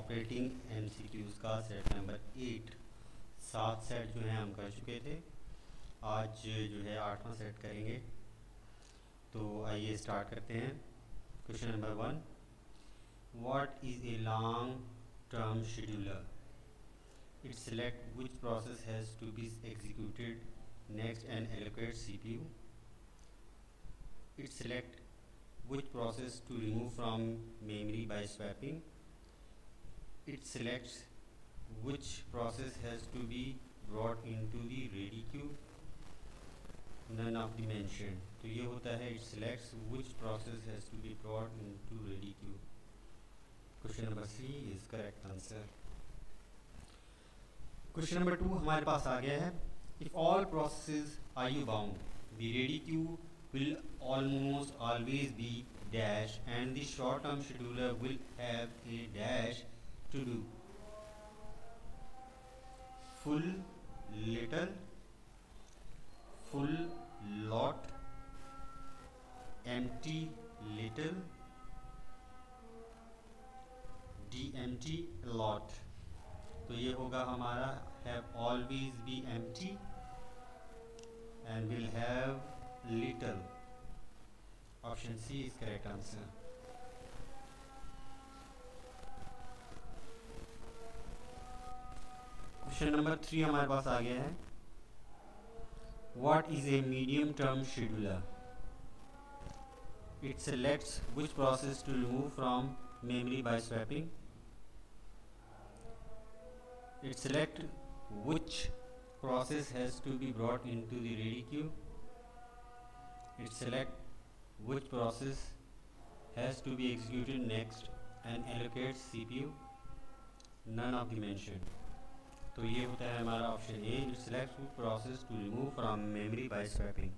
Operating MCQs का set number 8। 7 set जो हैं हम कर चुके थे, आज जो है 8वां सेट करेंगे। तो आइए स्टार्ट करते हैं। Question number 1, what is a long term scheduler? It select which process has to be executed next and allocate CPU. It select which process to remove from memory by swapping. It selects which process has to be brought into the ready queue. None of the mentioned. तो ये होता है it selects which process has to be brought into ready queue. Question number 3 is correct answer. Question number 2 हमारे पास आ गया है, if all processes are IO bound, the ready queue will almost always be dash and the short term scheduler will have a dash to do. Full, little, full lot, empty little, empty lot. तो ये होगा हमारा have always be empty and will have little. Option C is correct answer. Question number 3 हमारे पास आ गया है, what is a medium term scheduler? It selects which process to remove from memory by swapping. It selects which process has to be brought into the ready queue. It selects which process has to be executed next and allocates CPU. None of the mentioned. तो ये होता है हमारा option A, it selects which process to remove from memory by swapping.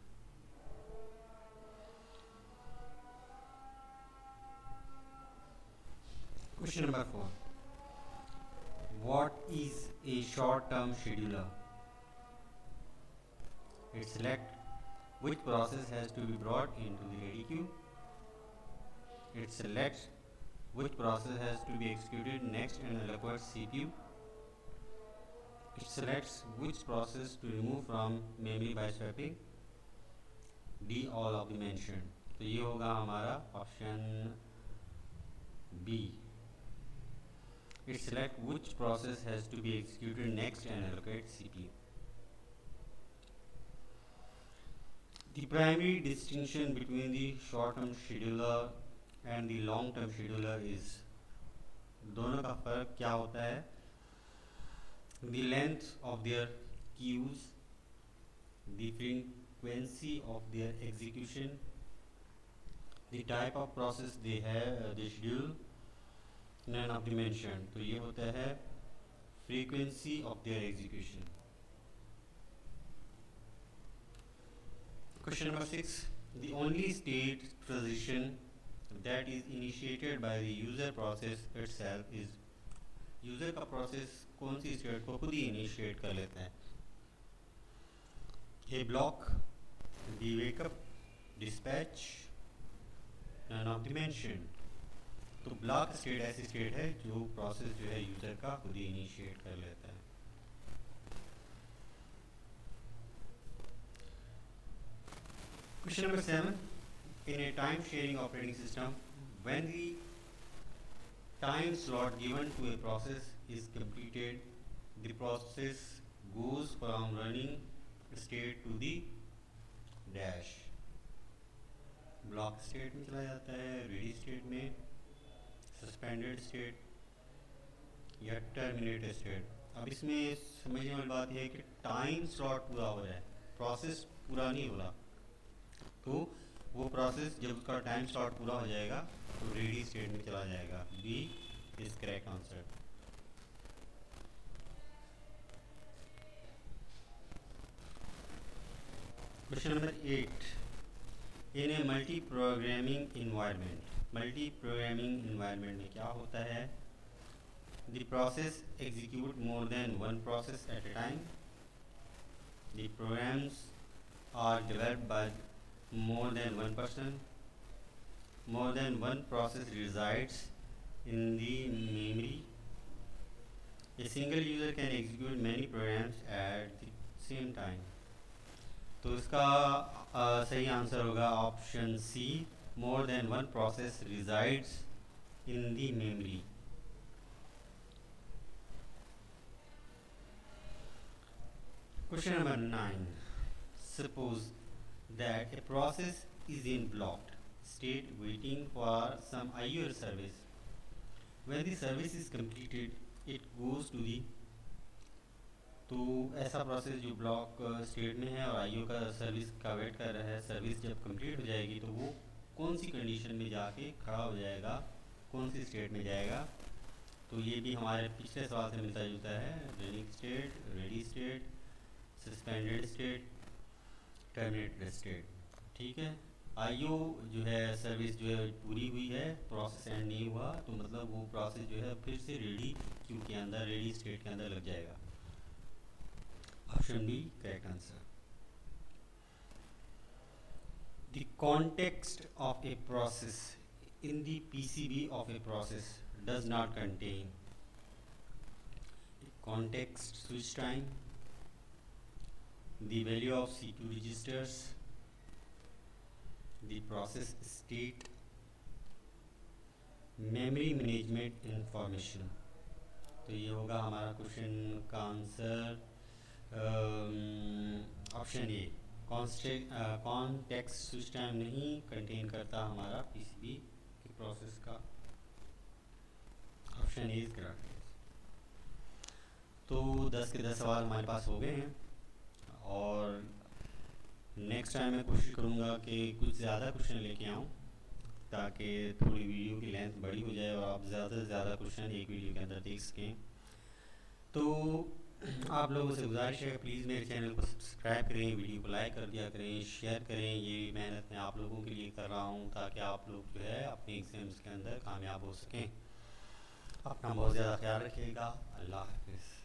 Question number 4, what is a short term scheduler? It selects which process has to be brought into the ready queue. It selects which process has to be executed next and allocates CPU. It selects which process to remove from memory by swapping. D, all of the mentioned. तो ये होगा हमारा option B, it select which process has to be executed next and allocate CPU. The primary distinction between the short-term scheduler and the long-term scheduler is, दोनों का फर्क क्या होता है? The length of their queues, the frequency of their execution, the type of process they schedule. None of the mentioned. तो ये होता है frequency of their execution. Question number 6, the only state transition that is initiated by the user process itself is, user का process कौन सी state को खुद ही initiate कर लेता है? A block, the wake up, dispatch. None of the mentioned. तो block state ऐसी state है जो प्रोसेस जो है यूजर का खुद ही इनिशिएट कर लेता है। Question number 7, in a time sharing operating system, when the time slot given to a process is completed, the process goes from running state to the dash. Block state में चला जाता है, ready state में, suspended state या terminate state. अब इसमें समझने वाली बात यह है कि टाइम स्लॉट पूरा हो जाए, प्रोसेस पूरा नहीं हो रहा, तो वो प्रोसेस जब उसका टाइम स्लॉट पूरा हो जाएगा तो रेडी स्टेट में चला जाएगा। B is correct answer. Question number 8, in a multi programming environment, multi programming environment में क्या होता है? The process execute more than one process at a time, the programs are developed by more than one person, more than one process resides in the memory, single user can execute many programs at the same time. तो इसका सही answer होगा option C, more than one process resides in the memory. Question number 9. Suppose that a process is in blocked state waiting for some IO service. When the service is completed, it goes to the तो ऐसा process जो block state में है और IO का service का wait कर रहा है, सर्विस जब कंप्लीट हो जाएगी तो वो कौन सी कंडीशन में जाके खड़ा हो जाएगा, कौन सी स्टेट में जाएगा। तो ये भी हमारे पिछले सवाल से मिलता जुलता है, running state, ready state, suspended state, terminated state. ठीक है, आईओ जो है सर्विस जो है पूरी हुई है, प्रोसेस एंड नहीं हुआ, तो मतलब वो प्रोसेस जो है फिर से रेडी क्यू के अंदर, रेडी स्टेट के अंदर लग जाएगा। Option B correct answer. The context of a process in the PCB of a process does not contain context switch time, the value of CPU registers, the process state, memory management information। तो ये होगा हमारा question का answer option A, context switch time नहीं contain करता हमारा PCB के process का। Option A is correct. तो 10 के 10 सवाल हमारे पास हो गए हैं और नेक्स्ट टाइम मैं कोशिश करूँगा कि कुछ ज़्यादा क्वेश्चन लेके आऊँ ताकि थोड़ी वीडियो की लेंथ बड़ी हो जाए और आप ज़्यादा से ज़्यादा क्वेश्चन एक वीडियो के अंदर देख सकें। तो आप लोगों से गुजारिश है प्लीज़ मेरे चैनल को सब्सक्राइब करें, वीडियो को लाइक कर दिया करें, शेयर करें। ये मेहनत मैं आप लोगों के लिए कर रहा हूँ ताकि आप लोग जो है अपने एग्ज़ाम्स के अंदर कामयाब हो सकें। अपना बहुत ज़्यादा ख्याल रखिएगा। अल्लाह हाफ़िज़।